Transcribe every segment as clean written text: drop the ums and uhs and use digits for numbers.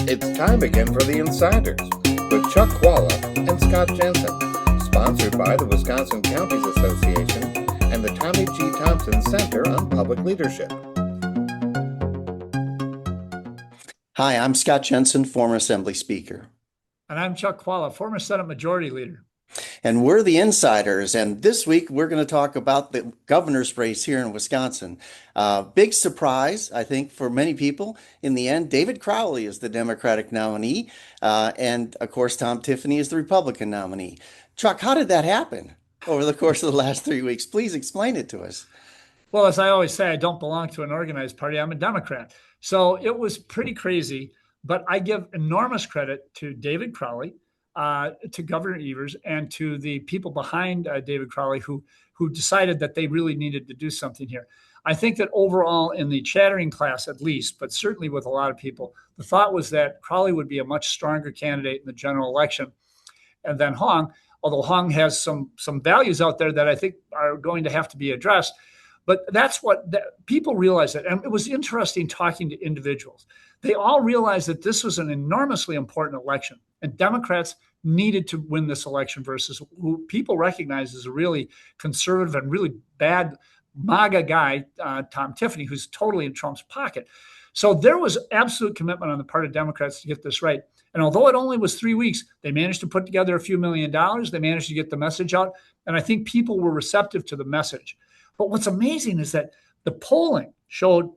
It's time again for the Insiders with Chuck Chvala and Scott Jensen, sponsored by the Wisconsin Counties Association and the Tommy G. Thompson Center on Public Leadership. Hi, I'm Scott Jensen, former Assembly Speaker. And I'm Chuck Chvala, former Senate Majority Leader. And we're the Insiders. And this week, we're going to talk about the governor's race here in Wisconsin. Big surprise, I think, for many people. In the end, David Crowley is the Democratic nominee. And of course, Tom Tiffany is the Republican nominee. Chuck, how did that happen over the course of the last 3 weeks? Please explain it to us. Well, as I always say, I don't belong to an organized party. I'm a Democrat. So it was pretty crazy. But I give enormous credit to David Crowley, to Governor Evers, and to the people behind David Crowley who decided that they really needed to do something here. I think that overall in the chattering class, at least, but certainly with a lot of people, the thought was that Crowley would be a much stronger candidate in the general election than Hong, although Hong has some values out there that I think are going to have to be addressed. But that's what people realized that. And it was interesting talking to individuals. They all realized that this was an enormously important election, and Democrats needed to win this election versus who people recognize as a really conservative and really bad MAGA guy, Tom Tiffany, who's totally in Trump's pocket. So there was absolute commitment on the part of Democrats to get this right. And although it only was 3 weeks, they managed to put together a few $1 million. They managed to get the message out. And I think people were receptive to the message. But what's amazing is that the polling showed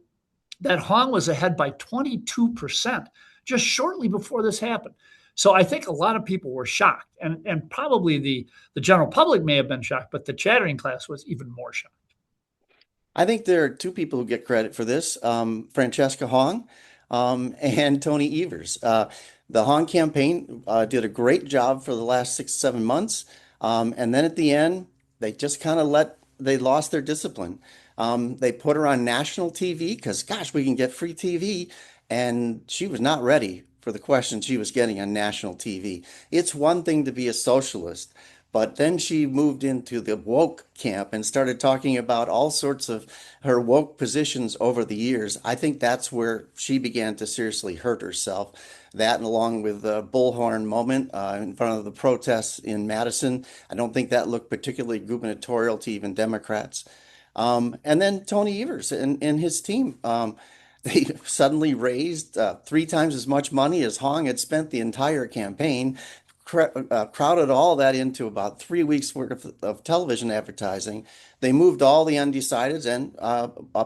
that Hong was ahead by 22% just shortly before this happened. So I think a lot of people were shocked, and probably the general public may have been shocked, but the chattering class was even more shocked. I think there are two people who get credit for this, Francesca Hong and Tony Evers. The Hong campaign did a great job for the last 6-7 months. And then at the end, they just kind of they lost their discipline. They put her on national TV because, gosh, we can get free TV. And she was not ready for the questions she was getting on national TV. It's one thing to be a socialist, but then she moved into the woke camp and started talking about all sorts of her woke positions over the years. I think that's where she began to seriously hurt herself. That, and along with the bullhorn moment in front of the protests in Madison, I don't think that looked particularly gubernatorial to even Democrats. And then Tony Evers and his team. They suddenly raised 3 times as much money as Hong had spent the entire campaign, crowded all that into about 3 weeks worth of television advertising. They moved all the undecideds, and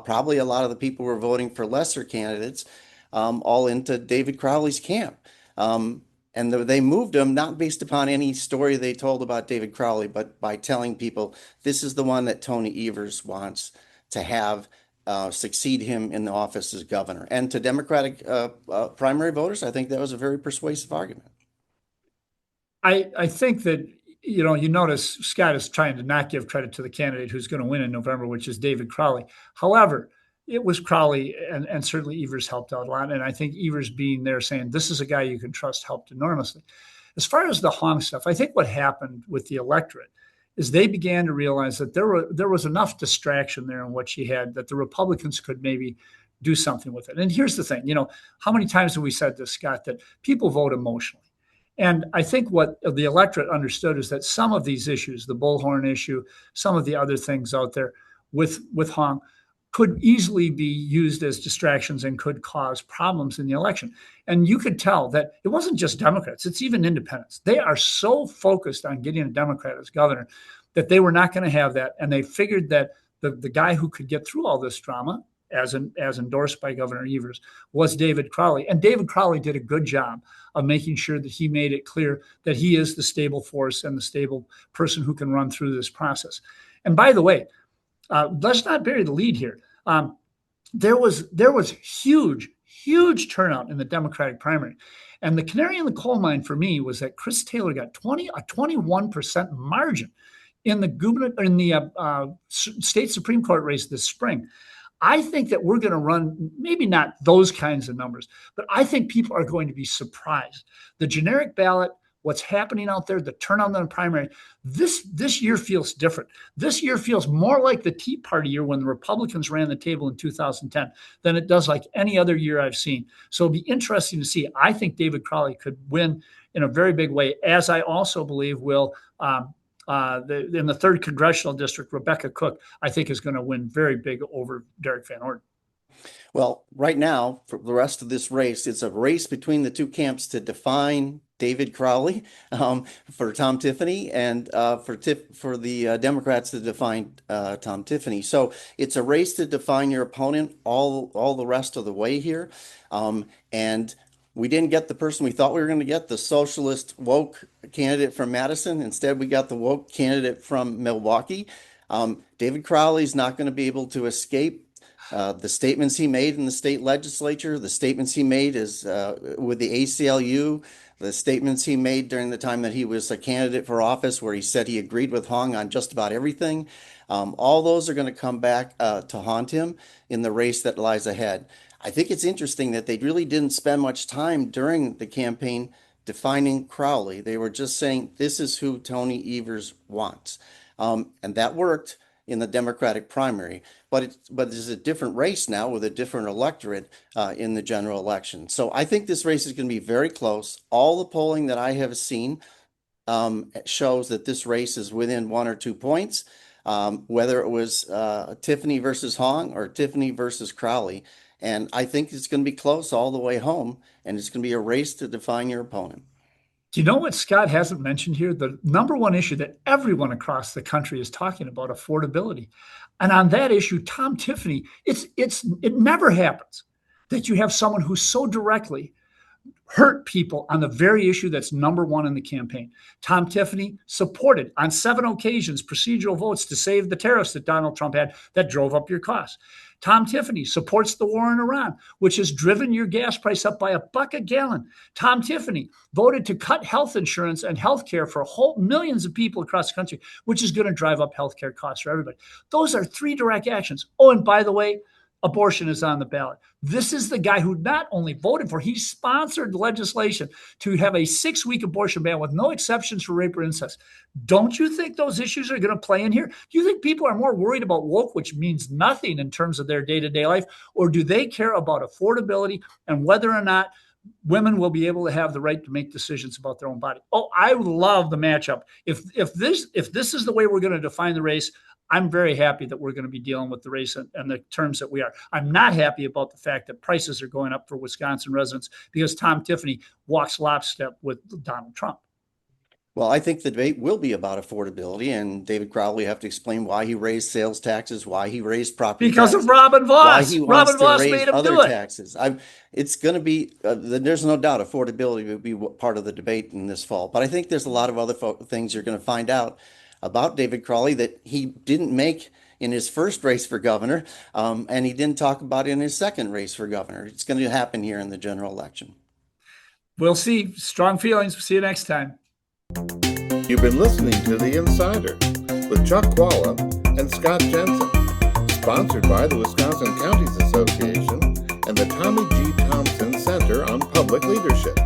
probably a lot of the people who were voting for lesser candidates all into David Crowley's camp. And they moved them not based upon any story they told about David Crowley, but by telling people this is the one that Tony Evers wants to have succeed him in the office as governor. And to Democratic primary voters, I think that was a very persuasive argument. I think that, you notice Scott is trying to not give credit to the candidate who's going to win in November, which is David Crowley. However, it was Crowley, and certainly Evers helped out a lot. And I think Evers being there saying, this is a guy you can trust helped enormously. As far as the Hong stuff, I think what happened with the electorate is they began to realize that there was enough distraction there in what she had that the Republicans could maybe do something with it. And here's the thing, how many times have we said this, Scott, that people vote emotionally? And I think what the electorate understood is that some of these issues, the bullhorn issue, some of the other things out there with Hong, could easily be used as distractions and could cause problems in the election. And you could tell that it wasn't just Democrats, it's even independents. They are so focused on getting a Democrat as governor that they were not going to have that. And they figured that the guy who could get through all this drama, as endorsed by Governor Evers, was David Crowley. And David Crowley did a good job of making sure that he made it clear that he is the stable force and the stable person who can run through this process. And by the way, let's not bury the lead here. There was huge turnout in the Democratic primary. And the canary in the coal mine for me was that Chris Taylor got a 21% margin in the state Supreme Court race this spring. I think that we're going to run, maybe not those kinds of numbers, but I think people are going to be surprised. The generic ballot what's happening out there, the turnout in the primary, this year feels different. This year feels more like the Tea Party year when the Republicans ran the table in 2010 than it does like any other year I've seen. So it'll be interesting to see. I think David Crowley could win in a very big way, as I also believe will in the 3rd congressional district, Rebecca Cook, I think, is going to win very big over Derek Van Orden. Well, right now, for the rest of this race, it's a race between the two camps to define David Crowley for Tom Tiffany, and for the Democrats to define Tom Tiffany. So it's a race to define your opponent all the rest of the way here. And we didn't get the person we thought we were going to get, the socialist woke candidate from Madison. Instead, we got the woke candidate from Milwaukee. David Crowley's not going to be able to escape the statements he made in the state legislature, the statements he made with the ACLU, the statements he made during the time that he was a candidate for office, where he said he agreed with Hong on just about everything. All those are going to come back to haunt him in the race that lies ahead. I think it's interesting that they really didn't spend much time during the campaign defining Crowley. They were just saying, this is who Tony Evers wants. And that worked in the Democratic primary, but it's a different race now with a different electorate in the general election. So I think this race is going to be very close. All the polling that I have seen shows that this race is within 1 or 2 points, whether it was Tiffany versus Hong or Tiffany versus Crowley. And I think it's going to be close all the way home, and it's going to be a race to define your opponent. Do you know what Scott hasn't mentioned here? The number one issue that everyone across the country is talking about, affordability. And on that issue, Tom Tiffany, it never happens that you have someone who so directly hurt people on the very issue that's number one in the campaign. Tom Tiffany supported on 7 occasions procedural votes to save the tariffs that Donald Trump had that drove up your costs. Tom Tiffany supports the war in Iran, which has driven your gas price up by $1 a gallon. Tom Tiffany voted to cut health insurance and health care for millions of people across the country, which is going to drive up health care costs for everybody. Those are 3 direct actions. Oh, and by the way, abortion is on the ballot. This is the guy who not only voted for, he sponsored legislation to have a 6-week abortion ban with no exceptions for rape or incest. Don't you think those issues are going to play in here? Do you think people are more worried about woke, which means nothing in terms of their day-to-day life, or do they care about affordability and whether or not women will be able to have the right to make decisions about their own body? Oh, I love the matchup. If this is the way we're going to define the race, I'm very happy that we're going to be dealing with the race and the terms that we are. I'm not happy about the fact that prices are going up for Wisconsin residents because Tom Tiffany walks lockstep with Donald Trump. Well, I think the debate will be about affordability, and David Crowley have to explain why he raised sales taxes, why he raised property because taxes, of Robin Voss. why he wants Robin Voss to raise made him other do it. taxes. It's going to be, there's no doubt affordability will be part of the debate in this fall. But I think there's a lot of other things you're going to find out about David Crowley that he didn't make in his first race for governor, and he didn't talk about in his second race for governor. It's going to happen here in the general election. We'll see. Strong feelings. See you next time. You've been listening to The Insider with Chuck Chvala and Scott Jensen, sponsored by the Wisconsin Counties Association and the Tommy G. Thompson Center on Public Leadership.